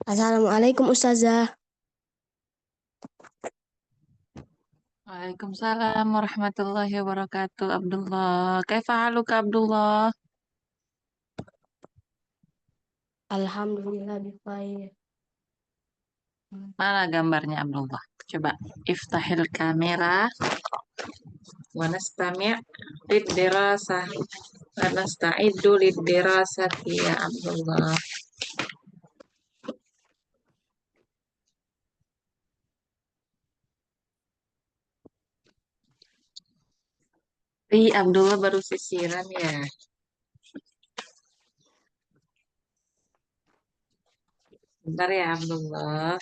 Assalamualaikum Ustazah. Waalaikumsalam warahmatullahi wabarakatuh. Abdullah, kaifa haluka Abdullah? Alhamdulillah bikhair. Mana gambarnya Abdullah? Coba iftahil kamera wa nastami' lid-dirasah wa nasta'iddu lid-dirasati ya Abdullah. Abdullah baru sisiran ya. Bentar ya Abdullah.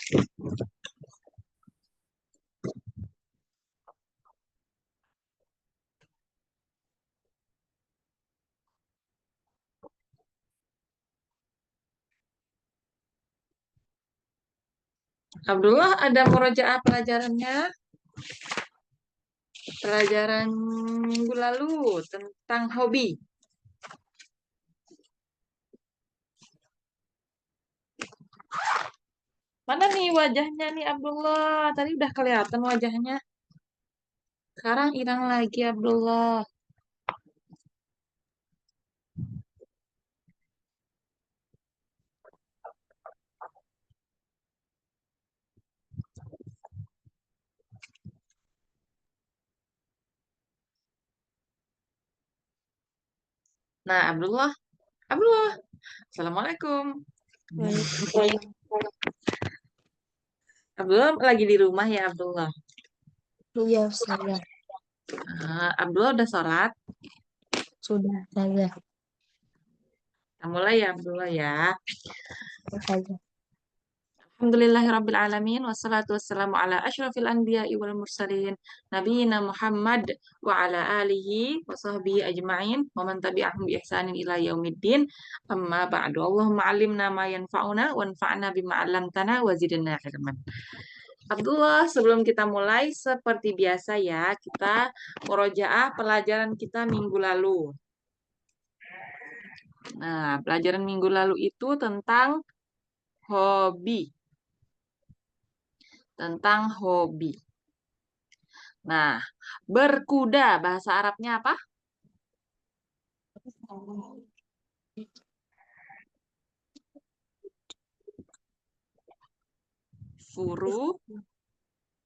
Abdullah ada murojaah pelajarannya? Pelajaran minggu lalu tentang hobi. Mana nih wajahnya nih Abdullah? Tadi udah kelihatan wajahnya. Sekarang hilang lagi Abdullah. Nah, Abdullah. Abdullah. Assalamualaikum. Waalaikumsalam. Abdullah lagi di rumah ya Abdullah. Iya Ustazah. Abdullah udah sholat. Sudah Ustazah. Kita mulai ya Abdullah ya. Ustazah. Alhamdulillahirrabbilalamin. Wassalatu wassalamu ala ashrafil anbiya'i wal mursalin. Nabiyina Muhammad wa ala alihi wa sahbihi ajma'in. Wa man tabi'ahum bi ihsanin ila yaumiddin. Amma ba'du. Allahumma alimna ma yanfa'una wa anfa'na bima 'allamtana wa zidna ilman. Abdullah, sebelum kita mulai, seperti biasa ya, kita murojaah pelajaran kita minggu lalu. Nah, pelajaran minggu lalu itu tentang hobi. Tentang hobi. Nah, berkuda, bahasa Arabnya apa? Furu.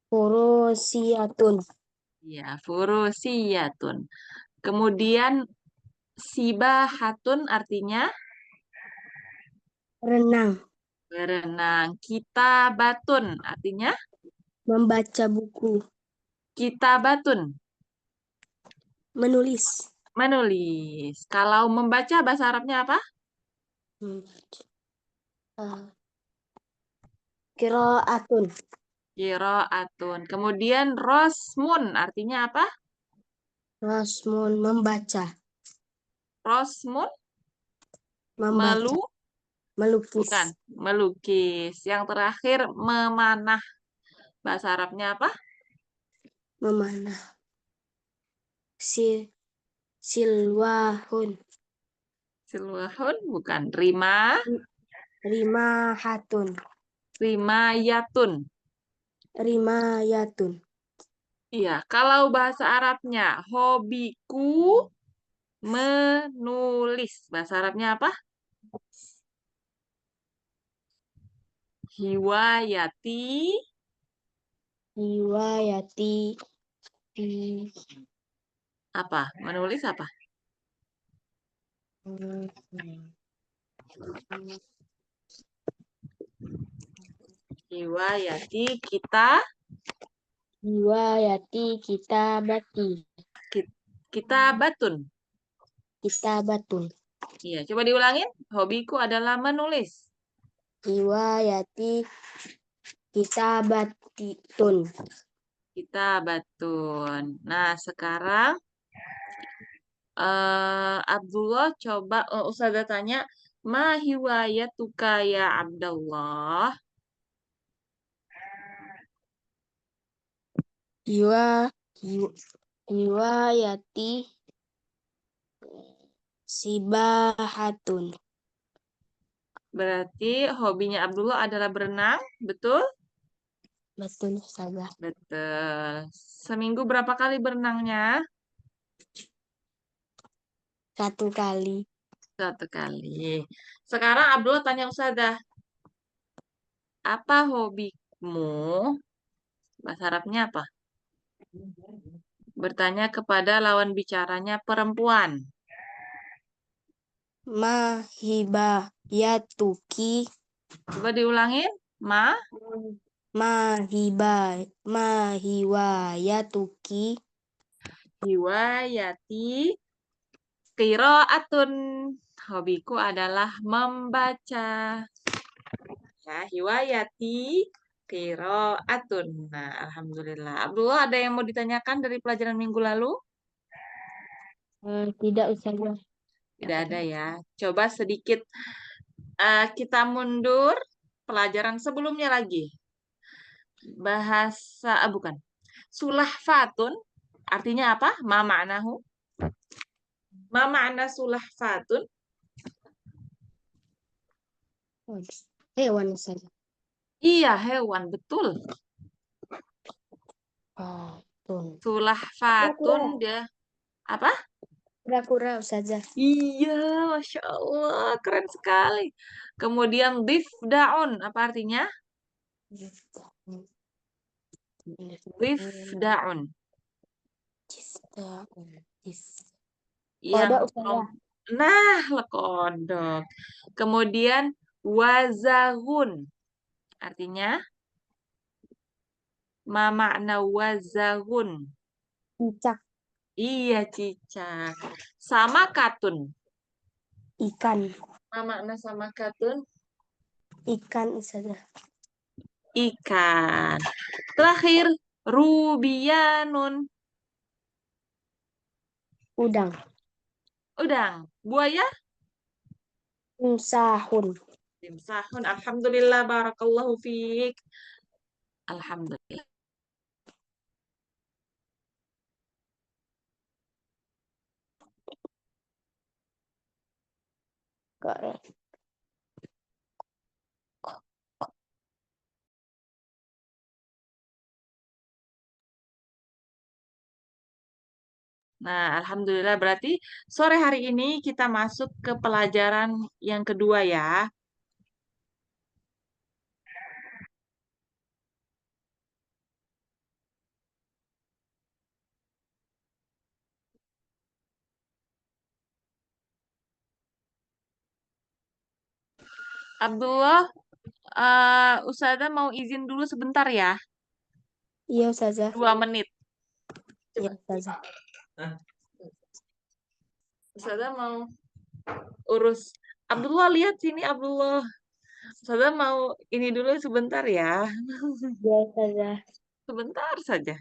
Furusiyatun. Ya, furusiyatun. Kemudian sibahatun artinya Renang. berenang. Kitabatun artinya Membaca buku. kitabatun. Menulis. Menulis. Kalau membaca bahasa Arabnya apa? Qiraatun. Qiraatun. Kemudian rosmun artinya apa? Rasmun. Membaca. Rosmun Membaca. melu Melukis. bukan melukis. Yang terakhir memanah. Bahasa Arabnya apa? Memanah. Silwahun. Silwahun bukan. Rima. Rimahatun. Rimayatun. Rimayatun. Iya, kalau bahasa Arabnya hobiku menulis. Bahasa Arabnya apa? Hiwayati. Riwayati. Apa? Menulis apa? Hiwayati kita. Riwayati kitabati. Kita batun. Kitabatun. Iya, coba diulangin. Hobiku adalah menulis. Riwayati kitabatitun. Kita batun. Nah, sekarang Abdullah coba Ustazah tanya, ma hiwayatuka ya Abdullah? Riwa, riwayati Sibahatun. Berarti hobinya Abdullah adalah berenang, betul? Betul Ustazah. Betul. Seminggu berapa kali berenangnya? 1 kali. 1 kali. Sekarang Abdullah tanya Ustazah, apa hobimu? Bahasa Arabnya apa? Bertanya kepada lawan bicaranya perempuan. Mahibahatuki. Coba diulangin. Mahiwayatuki. Hiwayati qiraatun. Hobiku adalah membaca. Ya, hiwayati qiraatun. Nah, alhamdulillah. Abdullah, ada yang mau ditanyakan dari pelajaran minggu lalu? Tidak Ustazah. Tidak ada ya. Coba sedikit kita mundur pelajaran sebelumnya lagi. Bahasa, bukan. Sulahfatun, artinya apa? Ma ma'nahu? Ma ma'na sulahfatun? Hewan Ustazah. Iya, hewan, betul. Fatun. Sulahfatun, Kura-kura. dia apa? Kura-kura Ustazah. Iya, Masya Allah, keren sekali. Kemudian difdaun, apa artinya? Difdaun, yang Kodok Ustazah. nah, lekodok. Kemudian wazahun, artinya ma makna wazahun. Cicak. Iya, cicak. Sama katun. Ikan. Ma makna sama katun? Ikan Ustazah. Ikan. Terakhir, rubianun. Udang. Udang. Buaya? Timsahun. Timsahun. Alhamdulillah, barakallahu fiik. Alhamdulillah. Kok Nah, alhamdulillah berarti sore hari ini kita masuk ke pelajaran yang kedua ya. Abdullah, Ustazah mau izin dulu sebentar ya. Iya Ustazah. 2 menit. Iya Coba. Ustazah. Ustazah mau urus. Abdullah, lihat sini Abdullah. Ustazah mau ini dulu sebentar ya. Iya Ustazah. Sebentar saja.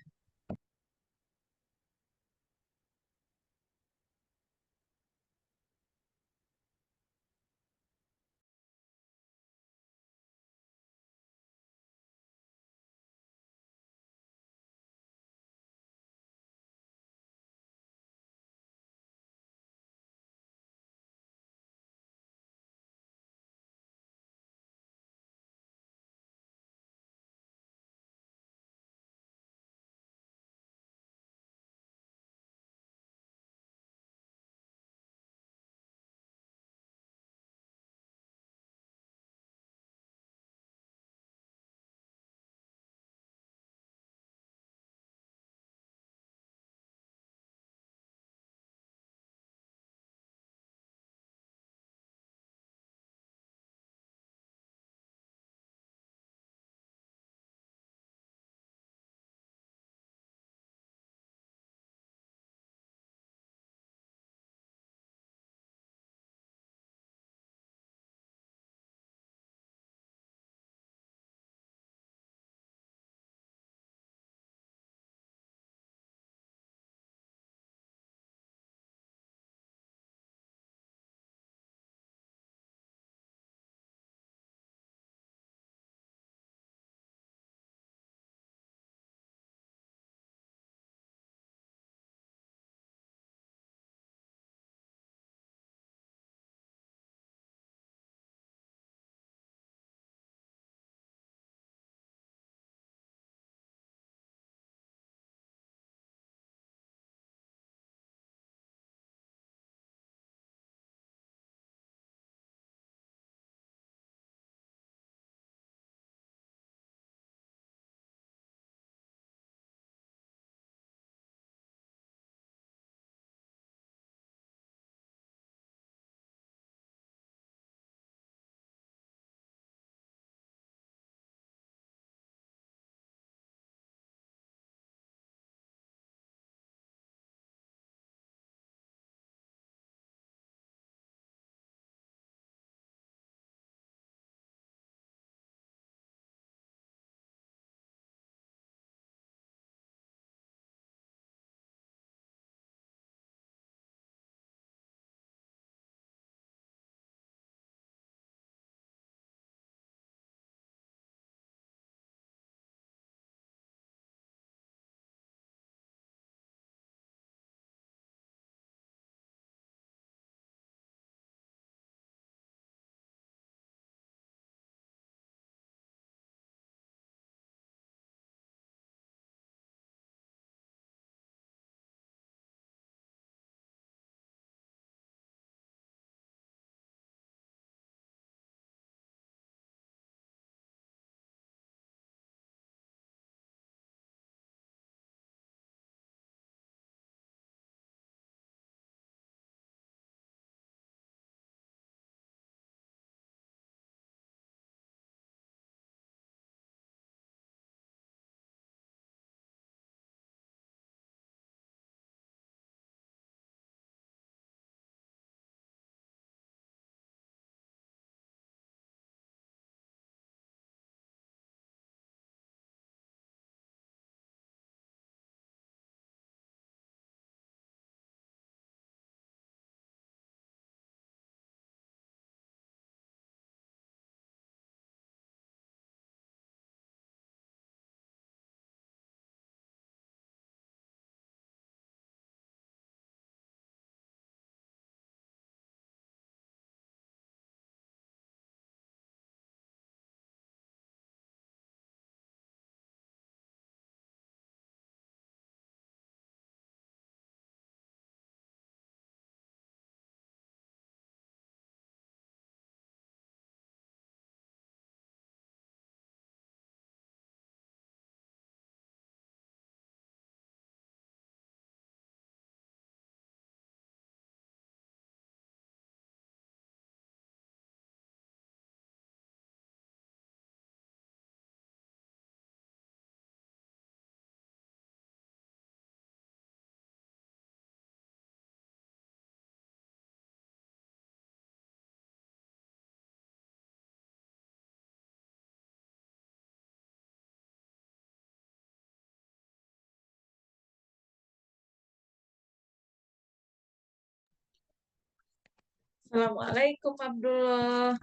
Assalamualaikum Abdullah.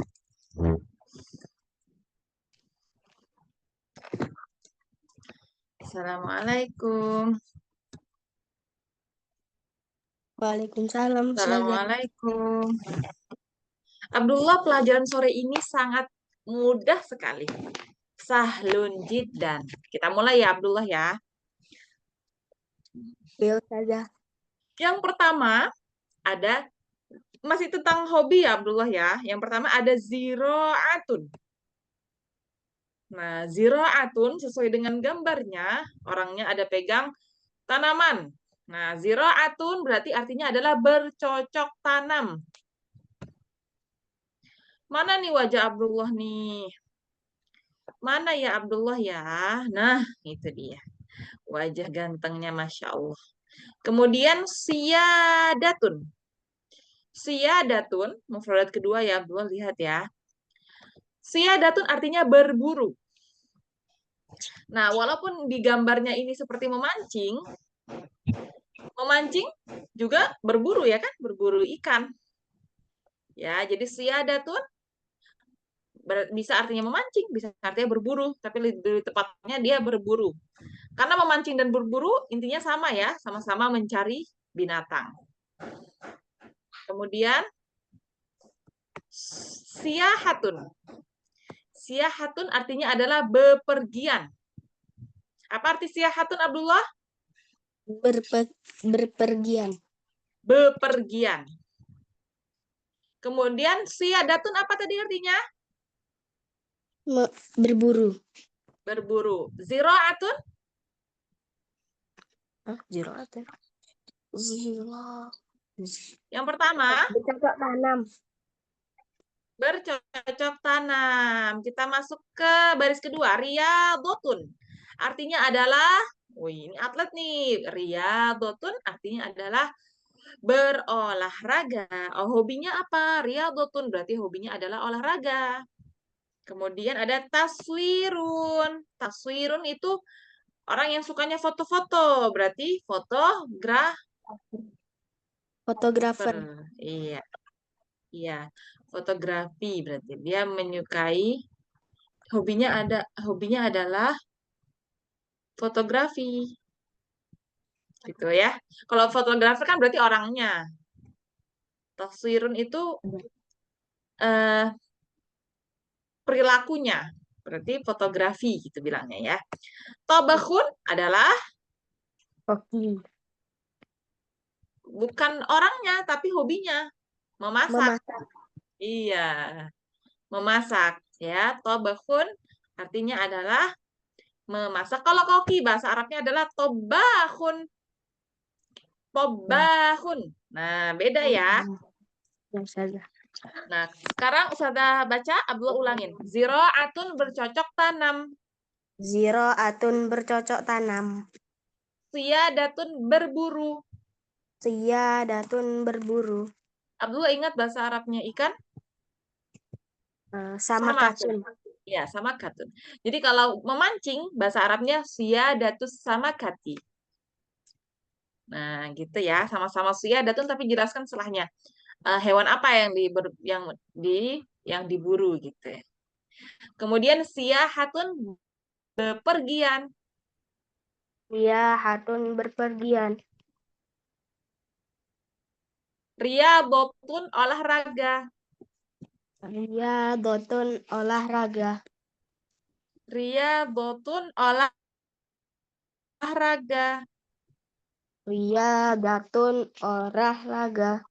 Assalamualaikum. Waalaikumsalam, Ustazah. Assalamualaikum. Abdullah, pelajaran sore ini sangat mudah sekali. Sahlun jiddan. Kita mulai ya Abdullah ya. Ya, Ustazah. Yang pertama ada masih tentang hobi ya Abdullah ya. Yang pertama ada ziraatun. Nah, ziraatun sesuai dengan gambarnya, orangnya ada pegang tanaman. Nah, ziraatun berarti artinya adalah bercocok tanam. Mana nih wajah Abdullah nih? Mana ya Abdullah ya? Nah, itu dia. Wajah gantengnya Masya Allah. Kemudian siyadatun. Siyadatun, mufradat kedua ya Abdullah, lihat ya. Siyadatun artinya berburu. Nah, walaupun di gambarnya ini seperti memancing, memancing juga berburu ya kan? Berburu ikan. Ya, jadi siyadatun bisa artinya memancing, bisa artinya berburu, tapi lebih tepatnya dia berburu. Karena memancing dan berburu intinya sama ya, sama-sama mencari binatang. Kemudian siyahatun. Siyahatun artinya adalah bepergian. Apa arti siyahatun Abdullah? Berpergian. Bepergian. Kemudian siyadatun apa tadi artinya? Berburu. Berburu. Ziraatun? Ziraatun. Yang pertama, Bercocok tanam. bercocok tanam. Kita masuk ke baris kedua, riyadotun. Artinya adalah, wih ini atlet nih. Riyadotun artinya adalah berolahraga. Oh, hobinya apa? Riyadotun berarti hobinya adalah olahraga. Kemudian ada taswirun. Taswirun itu orang yang sukanya foto-foto. Berarti Fotografer. Iya. Iya, fotografi berarti dia menyukai hobinya adalah fotografi. Gitu ya. Kalau fotografer kan berarti orangnya. Taswirun itu eh, perilakunya. Berarti fotografi gitu bilangnya ya. Tobakhun adalah Hoki. bukan orangnya tapi hobinya. Memasak. Memasak. Iya, memasak ya. Tobakhun artinya adalah memasak. Kalau koki bahasa Arabnya adalah tobakhun. Tobahun. Nah, beda ya. Ya, Ustazah. Nah, sekarang Ustazah baca, Abdullah ulangin. Ziraatun bercocok tanam. Ziraatun bercocok tanam. Siyadatun berburu. Siyadatun berburu. Abdullah ingat bahasa Arabnya ikan? Sama katun. Ya, sama katun. Jadi kalau memancing, bahasa Arabnya siyadatus sama kati. Nah, gitu ya. Sama-sama siyadatun tapi jelaskan setelahnya. Hewan apa yang diburu gitu ya. Kemudian siyahatun bepergian. Siyahatun berpergian. Riyadotun olahraga. Riyadotun olahraga. Riyadotun olahraga. Riyadatun olahraga.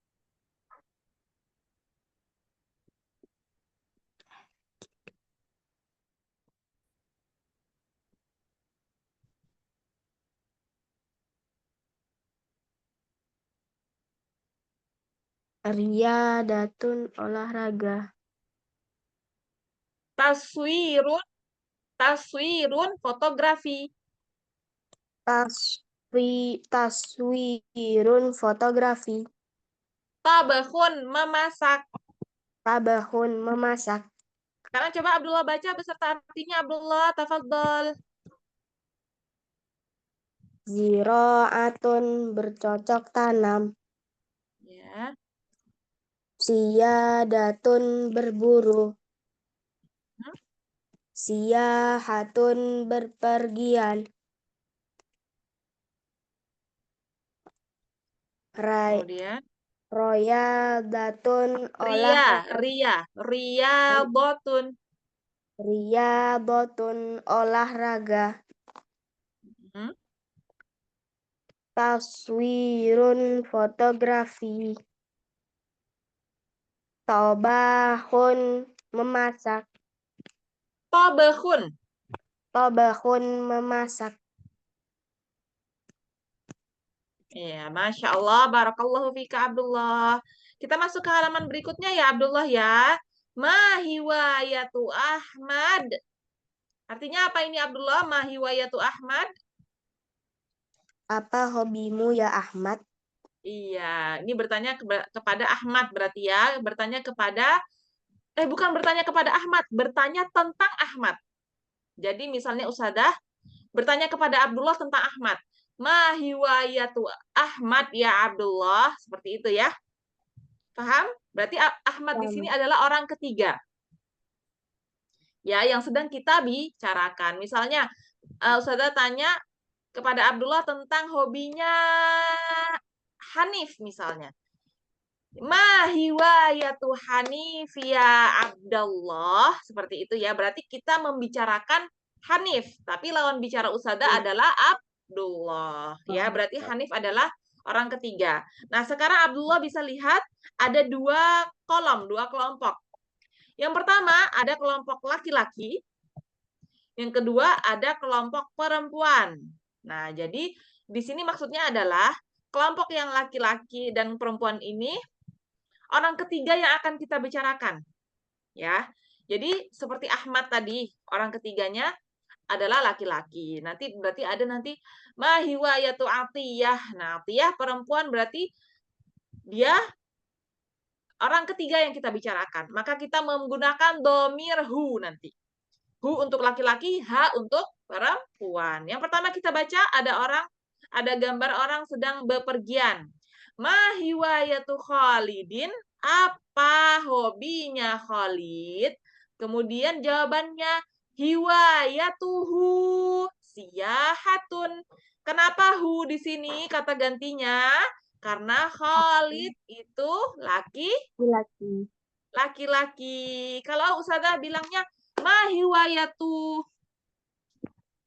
Riyadatun olahraga. Taswirun fotografi. Taswirun fotografi. Tabahun memasak. Tabahun memasak. Sekarang coba Abdullah baca beserta artinya. Abdullah, tafadhol. Ziraatun bercocok tanam. Ya. Siyadatun berburu. Hmm? Siyahatun berpergian. Kemudian Royadatun ria, olahraga. ria botun. Riyadotun olahraga. Hmm? Taswirun fotografi. Tobahun memasak. Tobehun. Tobahun memasak. Ya, Masya Allah, Barakallahu fika Abdullah. Kita masuk ke halaman berikutnya ya Abdullah ya. Mahiwayatu Ahmad. Artinya apa ini Abdullah? Mahiwayatu Ahmad. Apa hobimu ya Ahmad? Iya, ini bertanya kepada Ahmad berarti ya. Bertanya kepada, bukan bertanya kepada Ahmad, bertanya tentang Ahmad. Jadi misalnya Usadah bertanya kepada Abdullah tentang Ahmad. Mahiwayatu Ahmad ya Abdullah. Seperti itu ya. Paham? Berarti Ahmad di sini adalah orang ketiga. Ya, yang sedang kita bicarakan. Misalnya, Ustazah tanya kepada Abdullah tentang hobinya Hanif misalnya. Ma hiwayatu Hanif ya Abdullah. Seperti itu ya. Berarti kita membicarakan Hanif. Tapi lawan bicara Ustazah adalah Abdullah. Ya, berarti Hanif adalah orang ketiga. Nah, sekarang Abdullah bisa lihat ada dua kolom, dua kelompok. Yang pertama ada kelompok laki-laki, yang kedua ada kelompok perempuan. Nah, jadi di sini maksudnya adalah kelompok yang laki-laki dan perempuan ini orang ketiga yang akan kita bicarakan. Ya. Jadi seperti Ahmad tadi, orang ketiganya adalah laki-laki. Nanti berarti ada nanti mahiwayatu Atiyah. Nah, Atiyah perempuan berarti dia orang ketiga yang kita bicarakan. Maka kita menggunakan domir hu nanti. Hu untuk laki-laki, ha untuk perempuan. Yang pertama kita baca ada gambar orang sedang bepergian. Ma hiwayatu Khalidin, apa hobinya Khalid? Kemudian jawabannya hiwayatuhu siyahatun. Kenapa hu di sini kata gantinya? Karena Khalid itu Laki-laki. laki-laki. Kalau Ustazah bilangnya mahiwayatu.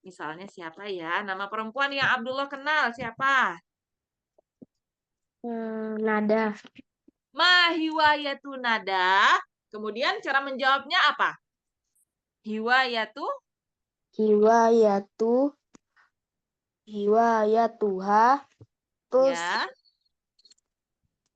Misalnya siapa ya? Nama perempuan yang Abdullah kenal siapa? Nada. Mahiwayatu nada. Kemudian cara menjawabnya apa? Hiwayatu Hiwayatu. Hiwayatuha. Terus ya.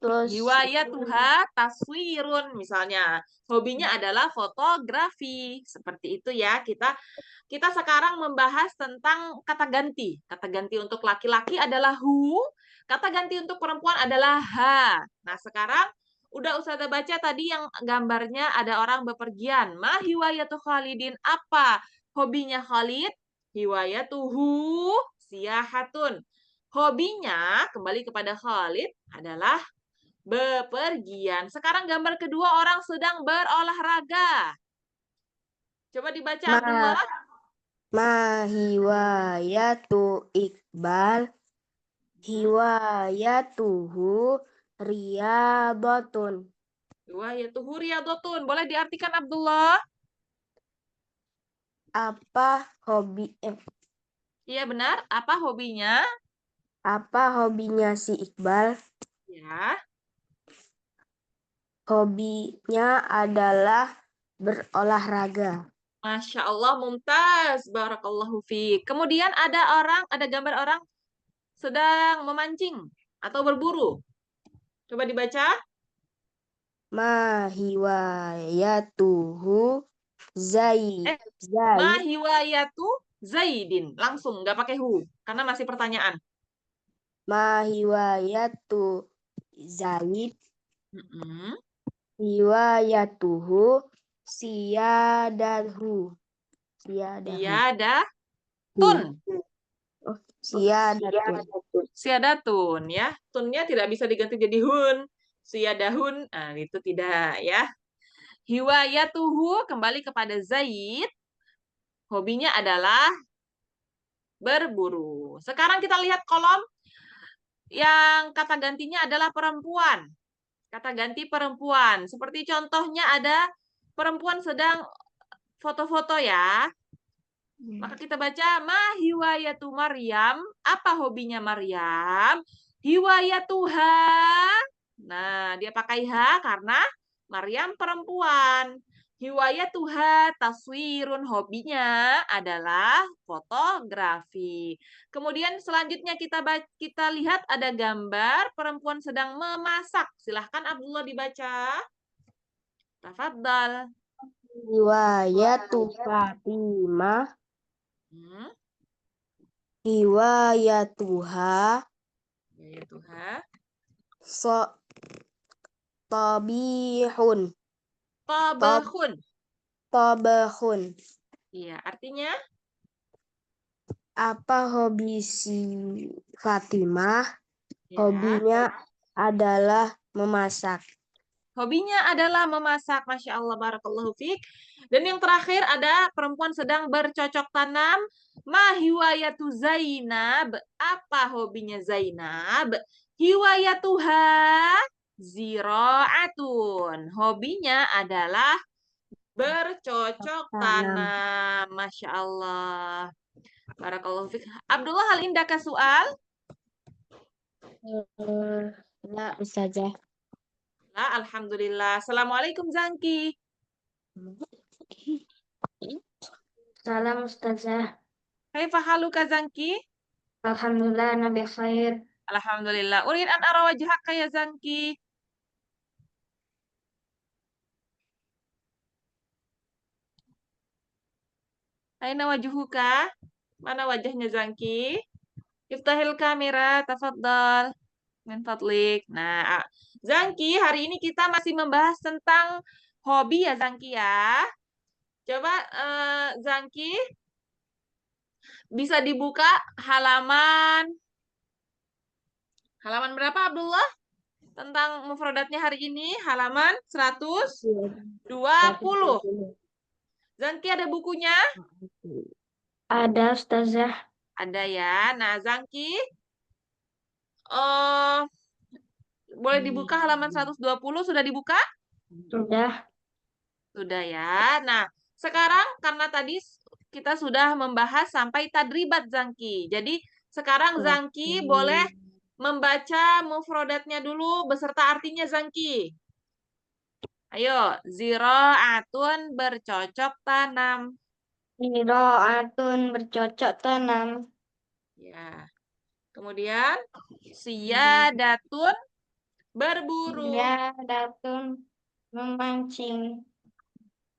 terus Hiwayatuha taswirun misalnya. Hobinya adalah fotografi. Seperti itu ya. Kita sekarang membahas tentang kata ganti. Kata ganti untuk laki-laki adalah hu, kata ganti untuk perempuan adalah ha. Nah, sekarang udah Ustazah baca tadi yang gambarnya ada orang bepergian. Ma hiwayatu Khalidin, apa hobinya Khalid? Hiwayatuhu siyahatun. Hobinya, kembali kepada Khalid, adalah bepergian. Sekarang gambar kedua, orang sedang berolahraga. Coba dibaca ma Abdullah. hiwayatu Iqbal. Hiwayatuhu riyadotun. Dua yaitu huriyadotun. Boleh diartikan Abdullah? Apa hobi Iya benar. Apa hobinya? apa hobinya si Iqbal? Ya. Hobinya adalah berolahraga. Masya Allah, mumtaz. Barakallahu fiik. Kemudian ada gambar orang sedang memancing atau berburu. Coba dibaca. Ma hiwayatuhu Eh, Zaid. mahiwayatu Zaidin. Langsung, nggak pakai hu. Karena masih pertanyaan. Ma hiwayatu Zaid. Mm-mm. Hiwayatuhu siyadahu. Siyadahu. Siyadatun. Oh, siyadatun. Siadatun ya. Tunnya tidak bisa diganti jadi hun. siyadahun. Nah, itu tidak ya. Hiwayatuhu kembali kepada Zaid. Hobinya adalah berburu. Sekarang kita lihat kolom yang kata gantinya adalah perempuan. Kata ganti perempuan. Seperti contohnya ada perempuan sedang foto-foto ya. Maka kita baca ma hiwayatu Maryam. Apa hobinya Maryam? Hiwayatuha. Nah, dia pakai ha karena Maryam perempuan. Hiwayatuha taswirun, hobinya adalah fotografi. Kemudian selanjutnya kita lihat ada gambar perempuan sedang memasak. Silahkan Abdullah dibaca. Tafadhal. Hiwayatu Fatimah. Hmm. Hiwayatuha. Hiwayatuha. Tabihun. Tabahun. Tabahun. Iya, artinya Apa hobi si Fatimah? ya. Hobinya adalah memasak. Hobinya adalah memasak. Masya Allah, barakallahu fiik. Dan yang terakhir ada perempuan sedang bercocok tanam. Ma hiwayatu Zainab. Apa hobinya Zainab? Hiwayatuha ziraatun. Hobinya adalah bercocok tanam. Masya Allah. Barakallahu fiik. Abdullah, hal indaka soal? Ya, Ustazah. Lah, alhamdulillah. Assalamualaikum Zangki. Salam Ustazah. Kaifa haluka Zangki? Alhamdulillah Nabi khair. Alhamdulillah. Urid an ara wajhaka ya Zangki. Aina wajuhuka? Mana wajahnya Zangki? Iftahil kamera, tafaddal. Min fadlik. Nah, Zangki, hari ini kita masih membahas tentang hobi ya Zangki ya. Coba Zangki bisa dibuka halaman berapa Abdullah? Tentang mufradatnya hari ini, halaman 120. Zangki ada bukunya? Ada Ustazah. Ada ya. Nah, Zangki, boleh dibuka halaman 120, sudah dibuka? Sudah. Sudah ya. Nah, sekarang karena tadi kita sudah membahas sampai tadribat Zangki. Jadi, sekarang Zangki boleh membaca mufradatnya dulu beserta artinya Zangki. Ayo, ziraatun bercocok tanam. Ziraatun bercocok tanam. Ya. Kemudian siyadatun berburu. Siyadatun memancing.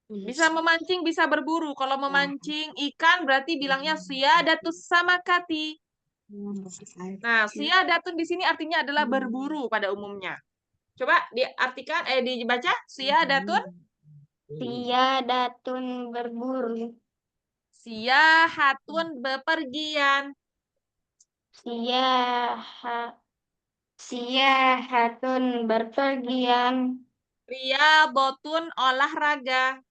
Bisa memancing, bisa berburu. Kalau memancing ikan berarti bilangnya siyadatus samakati. Nah, siyadatun di sini artinya adalah berburu pada umumnya. Coba diartikan, dibaca siyadatun. Siyadatun berburu. Siyahatun bepergian. Siyahatun berpergian. Riyadotun olahraga.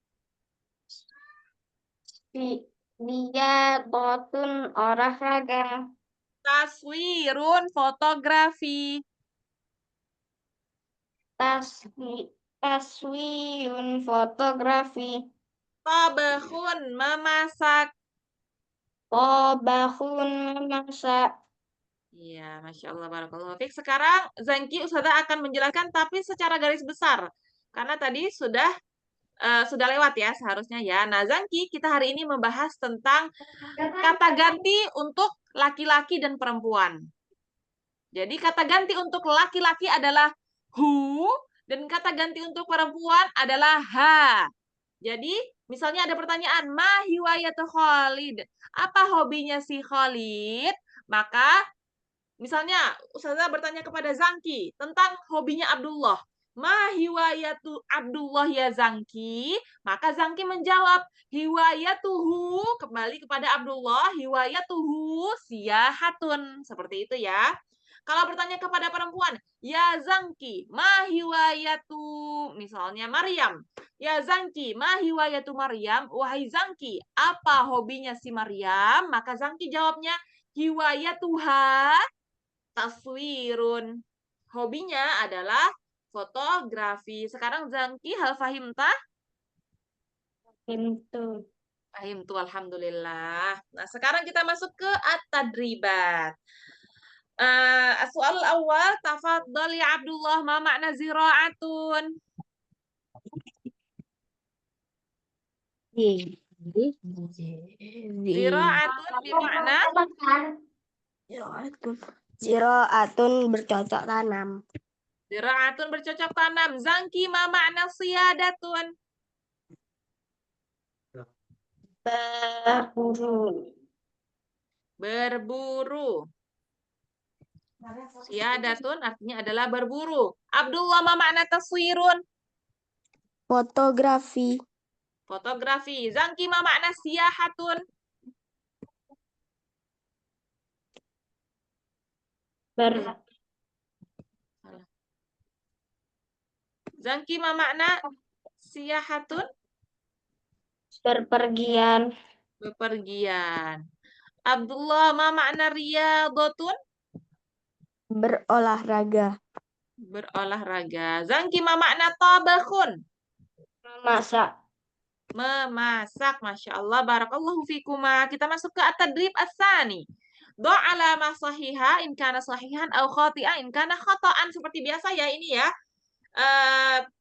Riyadotun olahraga. Taswirun fotografi. Taswirun fotografi. Tabahun memasak. Tobahun memasak. Iya, Masya Allah, Barakallahu Fiik. Sekarang Zangki Ustazah akan menjelaskan tapi secara garis besar. Karena tadi sudah lewat ya seharusnya ya. Nah, Zangki, kita hari ini membahas tentang kata ganti untuk laki-laki dan perempuan. Jadi kata ganti untuk laki-laki adalah hu dan kata ganti untuk perempuan adalah ha. Jadi, misalnya ada pertanyaan, ma hiwayatu Khalid? Apa hobinya si Khalid? Maka misalnya Ustazah bertanya kepada Zangki tentang hobinya Abdullah. Ma hiwayatu Abdullah ya Zangki? Maka Zangki menjawab, hiwayatuhu, kembali kepada Abdullah, hiwayatuhu siyahatun. Seperti itu ya. Kalau bertanya kepada perempuan, ya Zangki, ma hiwayatu, misalnya Maryam. Ya Zangki, ma hiwayatu Maryam, wahai Zangki, apa hobinya si Maryam? Maka Zangki jawabnya, hiwayatuha taswirun. Hobinya adalah fotografi. Sekarang Zangki hal fahim tah? Pintu. Fahim tuh, alhamdulillah. Nah, sekarang kita masuk ke at-tadribat. Soal awal, tafadhal ya Abdullah, ma makna zira'atun? Zira'atun bermakna Ziraatun bercocok tanam. zira'atun bercocok tanam. Zangki ma makna siyadatun? Berburu. Berburu. Siyadatun artinya adalah berburu. Abdullah ma makna taswirun? Fotografi. Fotografi. Zangki ma makna siyahatun? Ber Zangki ma makna siyahatun? Berpergian. Bepergian. Abdullah ma makna riyadotun? Berolahraga. Berolahraga. Zangki ma makna tabakhun? Memasak. Memasak. Masya Allah. Barakallahu fikuma. Kita masuk ke at-tadrib as-sani. Do alamah sahiha in kana sahihan au khati'a in kana khata'an. Seperti biasa ya ini ya.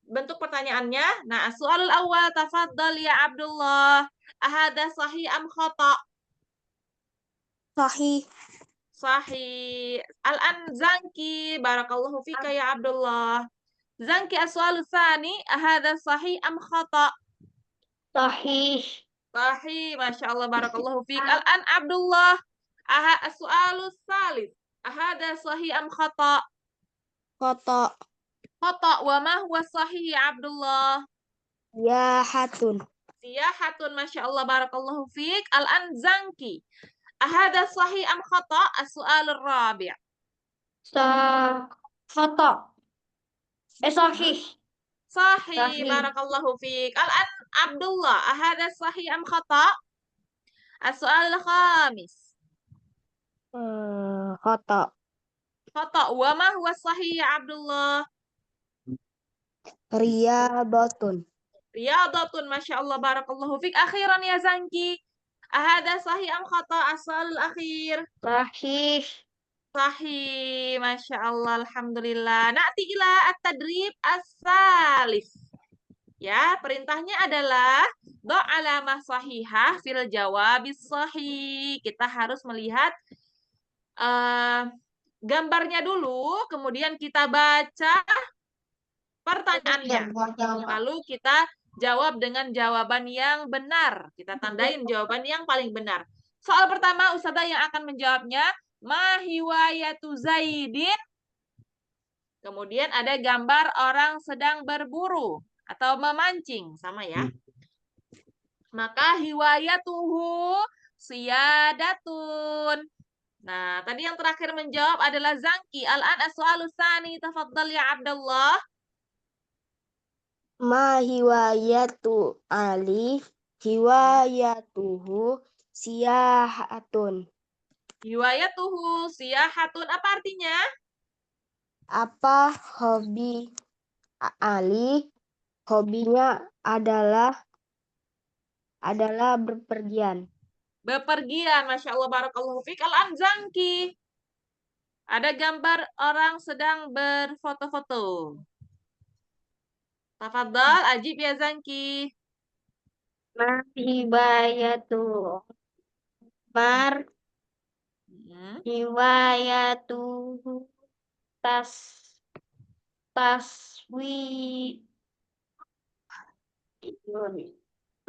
Bentuk pertanyaannya. Nah, soalul awal tafaddal ya Abdullah. Ahada sahih am khata'? Sahih. Sahih. Al-an Zangki. Barakallahu fika ya Abdullah. Zangki as-soalu tsani. Ahada sahih am khata'? Sahih. Sahih. Masya Allah. Barakallahu fik. Al-an Abdullah. As-soalu tsalits. Ahada sahih am khata'? Kotok. Khata'. Wa ma huwa sahih ya Abdullah? Ya hatun. Siyahatun. Masya Allah. Barakallahu fik. Al-an Zangki. Ahada sahih am khata'? As-soalu rabi'. Kotok. Sahih. Sahih. Sahih. Barakallahu fik. Al-an Abdullah. Ahada sahih am khata'? As-soalu khamis. Kotok. Khata'. Wa ma huwa sahih ya Abdullah? Riyadotun. Riyadatun. Masya Allah. Barakallahu fik. Akhiran ya Zangki. Ahada sahih am khata' as-soalul akhir? Sahih. Sahih. Masya Allah. Alhamdulillah. Na'ti ila at-tadrib as-salis. Ya, perintahnya adalah do alamah sahihah fil jawabis sahih. Kita harus melihat gambarnya dulu, kemudian kita baca pertanyaannya. Lalu kita jawab dengan jawaban yang benar. Kita tandain jawaban yang paling benar. Soal pertama, Ustazah yang akan menjawabnya, ma hiwayatu Zaidin. Kemudian ada gambar orang sedang berburu atau memancing, sama ya. Maka hiwayatuhu siyadatun. Nah, tadi yang terakhir menjawab adalah Zangki. Al-an as-soalu tsani, tafaddal ya Abdullah. Ma hiwayatu alif. Hiwayatuhu siyahatun. Hiwayatuhu siyahatun. Apa artinya? Apa hobi Ali? Hobinya adalah berpergian. Bepergian. Masya Allah. Barakallahu fiq. Al-an Zangki. Ada gambar orang sedang berfoto-foto. Tafadhal, ajib ya Zangki. Ma hiwayatu Mar hiwayatuhu taswi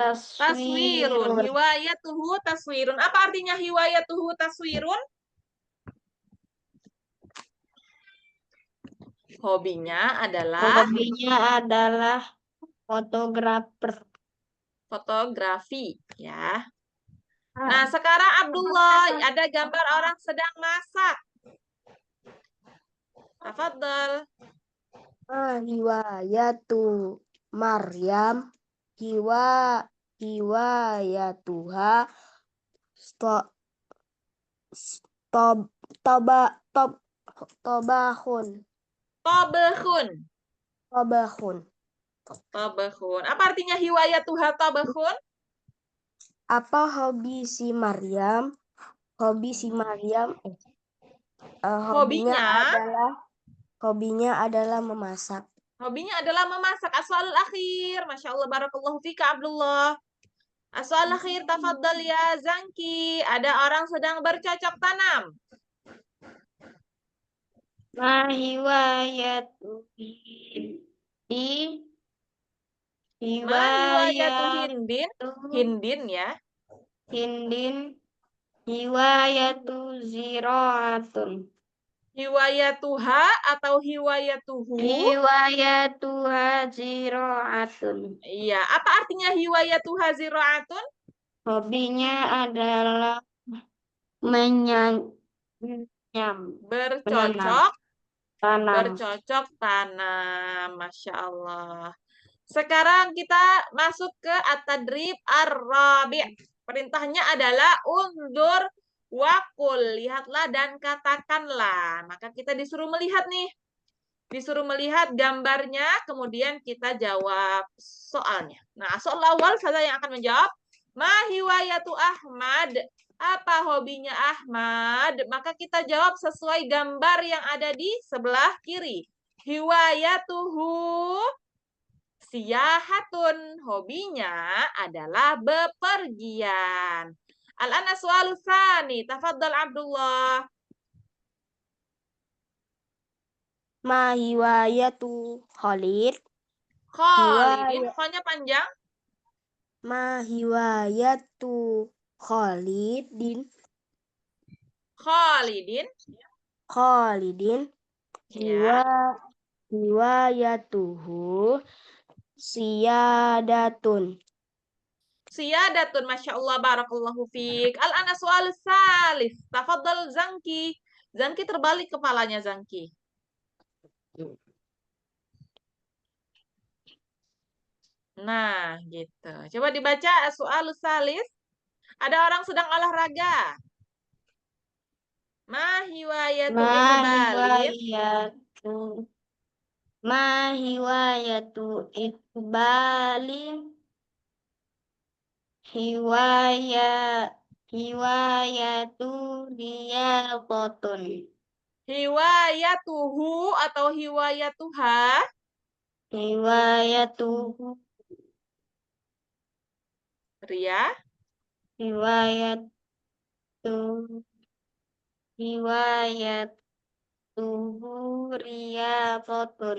Taswirun. Hiwayatuhu taswirun. Apa artinya hiwayatuhu taswirun? Hobinya adalah fotografer. fotografi, ya. Nah, sekarang Abdullah ada gambar orang sedang masak. Tafadhal. Hiwayatu Maryam hiwayatuha sto- stob toba tob tobahun Tabakhun. tobahun. Tabakhun. Apa artinya hiwayatuha tabakhun? Apa hobi si Maryam? Hobi si Maryam Hobinya, hobinya adalah memasak. hobinya adalah memasak. As-soalul akhir. Masya Allah, barakallahu fika Abdullah. As-soal akhir, tafadhal ya Zangki. Ada orang sedang bercocok tanam. Ma hiwayatu di Ma hiwayatu hiwayatu Hindin. Hindin ya. Hindin hiwayatu ziraatun. Hiwayatuha atau hiwayatuhu? Hiwayatuha ziraatun. Iya, apa artinya hiwayatuha ziraatun? Hobinya adalah menyanyi Bercocok, tanam. bercocok tanam. Masya Allah. Sekarang kita masuk ke at-tadrib ar-rabi'. Perintahnya adalah undur wakul. Lihatlah dan katakanlah. Maka kita disuruh melihat nih. Disuruh melihat gambarnya, kemudian kita jawab soalnya. Nah, soal awal saya yang akan menjawab. Ma hiwayatu Ahmad? Apa hobinya Ahmad? Maka kita jawab sesuai gambar yang ada di sebelah kiri. Hiwayatuhu siyahatun. Hobinya adalah bepergian. Al-ana su'alu tsani. Tafadhal Abdullah. Ma hiwayatu Khalid. Khalidin, kho-nya panjang. Ma hiwayatu Khalidin. Khalidin. Khalidin. Ya. Hiwayatuhu siyadatun. Siyadatun, Masya Allah, barakallahu fiik. Al-ana soal salis. Tafadhal Zangki. Zangki terbalik kepalanya, Zangki. Nah, gitu. Coba dibaca soal salis. Ada orang sedang olahraga. Ma hiwayatu Ma Iqbalin. hiwayatu Ma hiwayatu Iqbalin. Hiwayatu riyadhatun. Hiwayatuhu atau hiwayatuha? Hiwayatuhu Ria. hiwayatu hiwayatuhu riyadhatun.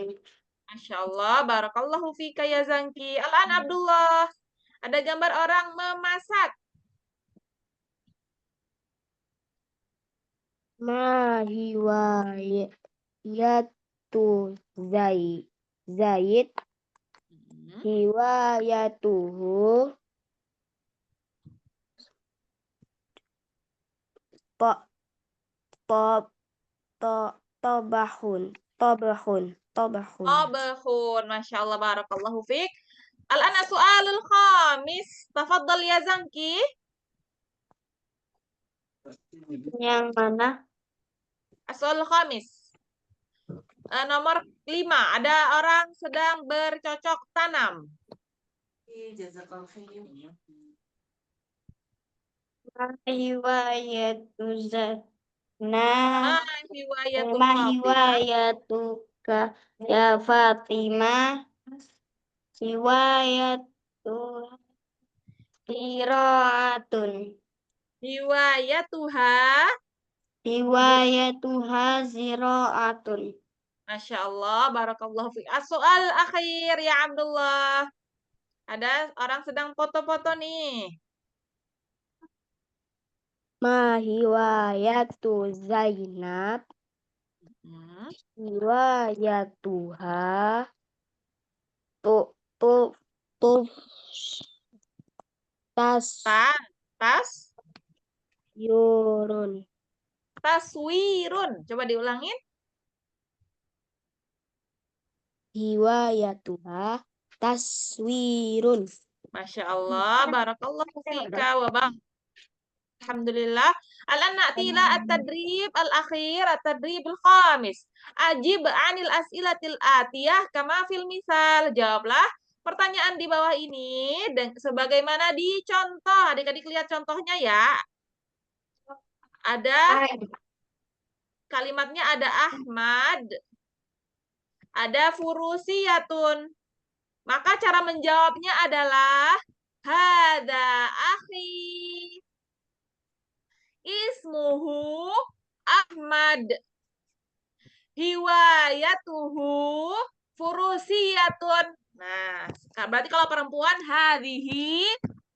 Masya Allah, barakallahu fika ya Zangki. Al-an Abdullah. Ada gambar orang memasak. Ma hiwayatu Zaid. Hiwayatuhu to to to tobahun. Tabahun. Masya Allah, barakallahu fik. Al-ana su'alul khamis. Tafadhal ya Zangki. Yang mana? As-su'alul khamis. Nomor 5. Ada orang sedang bercocok tanam. Hiwayatu Zana. Hiwayatu Ma Fatimah. hiwayatuka ya Fatimah. Hiwayatu qiraatun. Hiwayatuha. Hiwayatuha ziraatun. Masya Allah, barakallahu fiik. As-soal akhir ya Abdullah. Ada orang sedang foto-foto nih. Ma hiwayatu Zainab. Hiwayatuha tu tu tu tas Tas. yurun. Taswirun. Coba diulangin. hiwayatuha taswirun. Masya Allah, barakallahu fika wa bang. Alhamdulillah. Al-an na'tila at-tadrib al-akhir, at-tadrib al-khamis. Ajib anil as'ilatil atiyah kama fil misal. Jawablah pertanyaan di bawah ini dan sebagaimana di contoh. Adik-adik lihat contohnya ya. Ada kalimatnya ada Ahmad, ada furusiyatun. Maka cara menjawabnya adalah hada akhi. Ismuhu Ahmad. Hiwayatuhu furusiyatun. Nah, berarti kalau perempuan hadhihi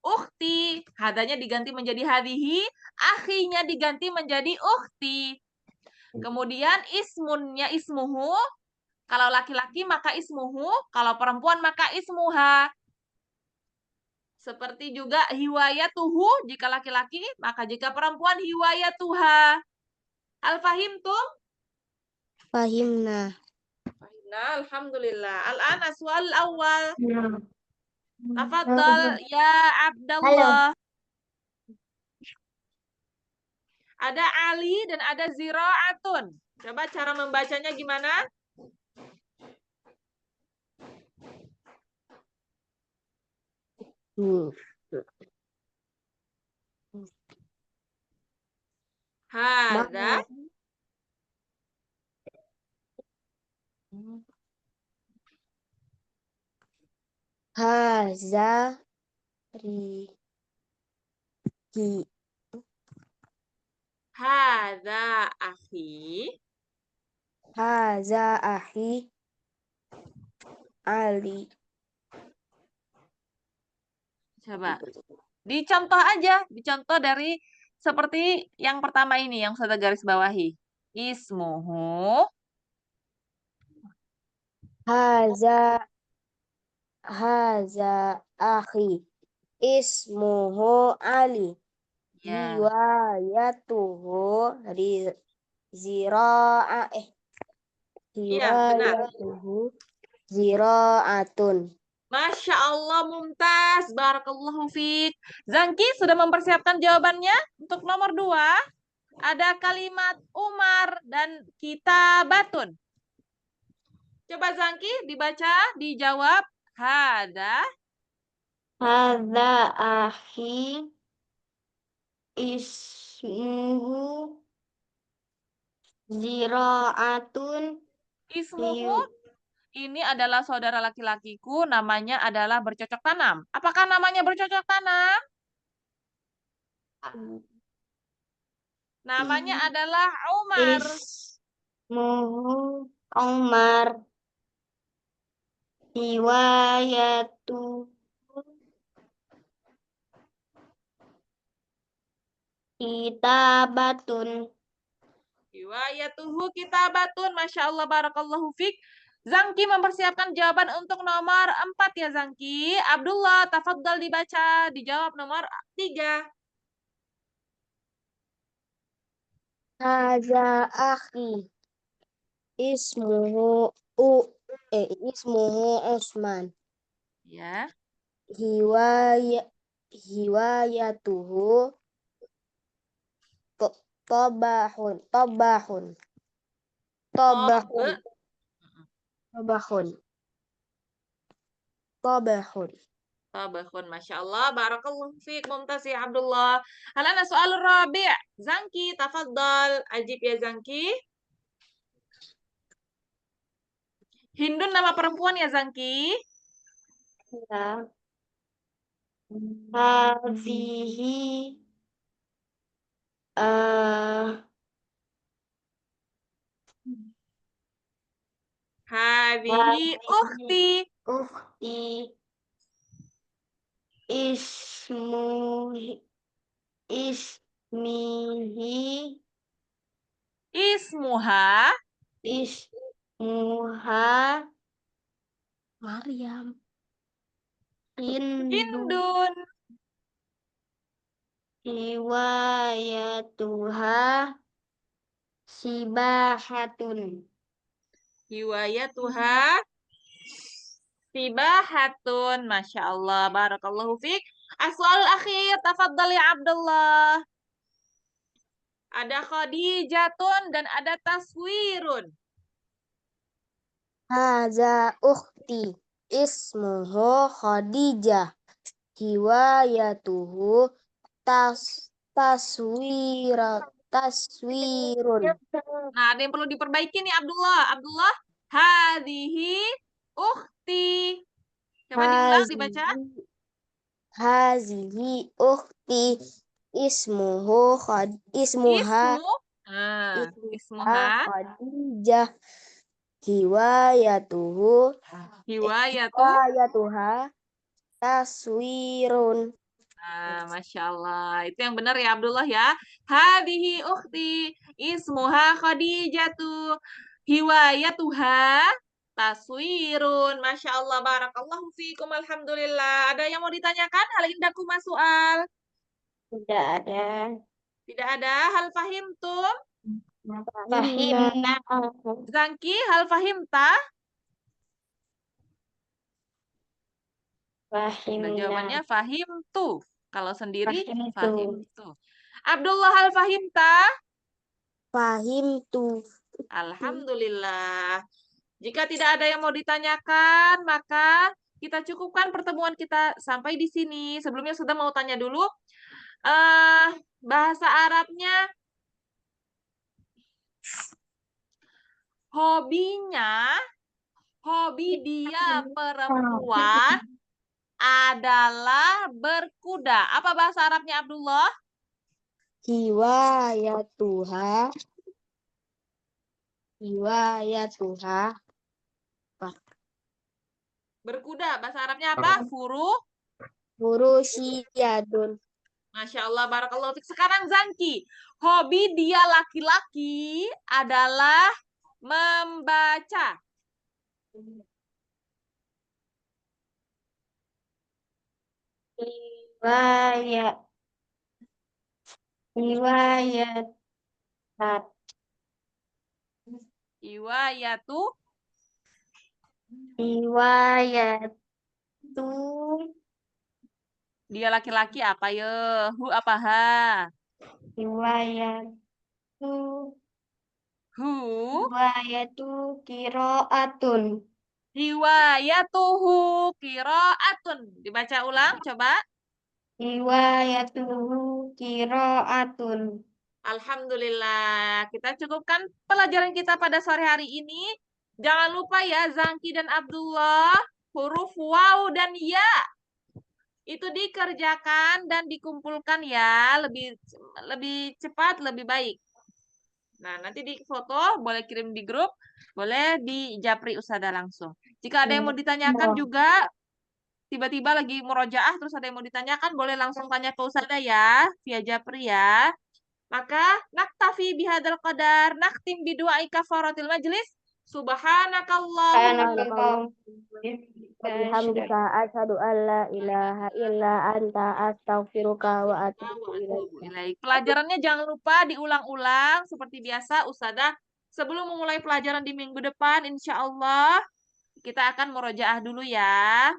ukhti. Hadanya diganti menjadi hadhihi, akhinya diganti menjadi ukhti. Kemudian ismunnya ismuhu. Kalau laki-laki maka ismuhu, kalau perempuan maka ismuha. Seperti juga hiwayatuhu jika laki-laki, maka jika perempuan hiwayatuha. Al-fahimtum? Fahimna. Fahimna, alhamdulillah. Al-ana soal awal. Tafadhal ya Abdullah. Ada Ali dan ada Ziraatun. Coba cara membacanya gimana? Hada haza ri ki hada akhi. haza ahi Ali. Coba dicontoh aja, dicontoh dari seperti yang pertama ini yang sudah garis bawahi. Ismuhu Haza akhi ismuhu Ali. ya. Hiwayatuhu zira'a Iya, benar. hiwayatuhu zira'atun. Masya Allah, Mumtaz. Barakallahu fiik. Zangki sudah mempersiapkan jawabannya untuk nomor 2. Ada kalimat Umar dan kitabatun. Coba Zangki dibaca, dijawab. Hada. Hadza akhi ismuhu zira'atun. Ismuhu. Ini adalah saudara laki-lakiku, namanya adalah bercocok tanam. Apakah namanya bercocok tanam? Namanya adalah Umar. Ismuhu Umar. Hiwayatu kitabatun. Riwayatuhu kitabatun. Masya Allah, barakallahu fiik. Zangki mempersiapkan jawaban untuk nomor 4 ya Zangki. Abdullah, tafadhal dibaca. Dijawab nomor 3. Haza akhi ismuhu ismuhu Usman. Ya. Hiwayatuhu tabahun tabahun tabahun Tobe. tabahun tabahun. Tabahun. Masya Allah, barakallahu fiik. Mumtaz ya Abdullah. Halana soal rabi'. Zangki, tafadhal. Ajib ya Zangki. Hindun nama perempuan ya Zangki. Ya. Hadhihi Hadhihi ukhti. ukhti ismu ismihi Ismuha. ismuha Maryam Hindu Hindun. riwayatuha sibahatun. Hiwayatuha Sibahatun. Masya Allah. Barakallahu fiik. As-soal akhir. Tafadhal ya Abdullah. Ada Khadijatun dan ada taswirun. Haza ukhti. Ismuhu Khadijah. Hiwayatuhu taswirun. Nah, ada yang perlu diperbaiki nih Abdullah. Abdullah, hadhihi ukhti. Coba diulang, dibaca. Hazihi ukhti. Ismuha Ismu. Nah, ismuha ismuha. Khadijah. Hiwayatuhu Hiwayatu. hiwayatuha taswirun. Nah, Masya Allah. Itu yang benar ya Abdullah ya. Hadihi ukhti. Ismuha Khadijatu. Hiwayatuha taswirun. Masya Allah. Barakallahu fikum. Alhamdulillah. Ada yang mau ditanyakan? Hal indakum soal. Tidak ada. Tidak ada. Hal fahimtum? Fahimna. Zangki, hal fahimta? Nah, Fahimna. jawabannya fahimtu. Kalau sendiri, Fahimtu. fahimtu. Abdullah, hal fahimta? Fahimtu. Alhamdulillah. Jika tidak ada yang mau ditanyakan, maka kita cukupkan pertemuan kita sampai di sini. Sebelumnya sudah mau tanya dulu, bahasa Arabnya, hobi dia perempuan adalah berkuda. Apa bahasa Arabnya, Abdullah? Hiwayatuha. Hiwayatuha. Berkuda. Bahasa Arabnya apa? Furusiyadun. Masya Allah, barakallahu fiik. Sekarang Zangki, hobi dia laki-laki adalah membaca. Riwayat. Riwayat. Iwayatu, Riwayat. dia laki-laki apa ya? Hu apa ha? Riwayat. Hu, Riwayatu kiroatun. riwayatuhu qiraatun. Dibaca ulang, coba. Riwayatuhu kiroatun. Alhamdulillah. Kita cukupkan pelajaran kita pada sore hari ini. Jangan lupa ya, Zangki dan Abdullah, huruf waw dan ya itu dikerjakan dan dikumpulkan ya, lebih cepat, lebih baik. Nah, nanti di foto, boleh kirim di grup, boleh di Japri Usada langsung. Jika ada yang mau ditanyakan juga, tiba-tiba lagi murojaah, terus ada yang mau ditanyakan, boleh langsung tanya ke Usada ya, via Japri ya. Maka, naktafi bihadal qadar, naktim bidu'ai kafaratil majlis, subhanakallahumma. Alhamdulillah asyhadu an la ilaha illa anta astaghfiruka wa atubu ilaika. Pelajarannya jangan lupa diulang-ulang seperti biasa Ustazah. Sebelum memulai pelajaran di minggu depan, insya Allah kita akan murojaah dulu ya.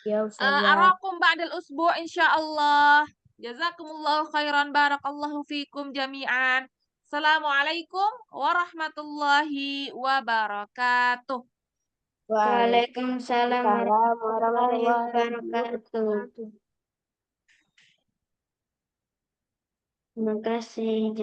Ya Ustazah. Arakum ba'dal usbu' insya Allah. Jazakumullahu khairan, barakallahu fikum jami'an. Assalamualaikum warahmatullahi wabarakatuh. Waalaikumsalam warahmatullahi wabarakatuh. Terima kasih.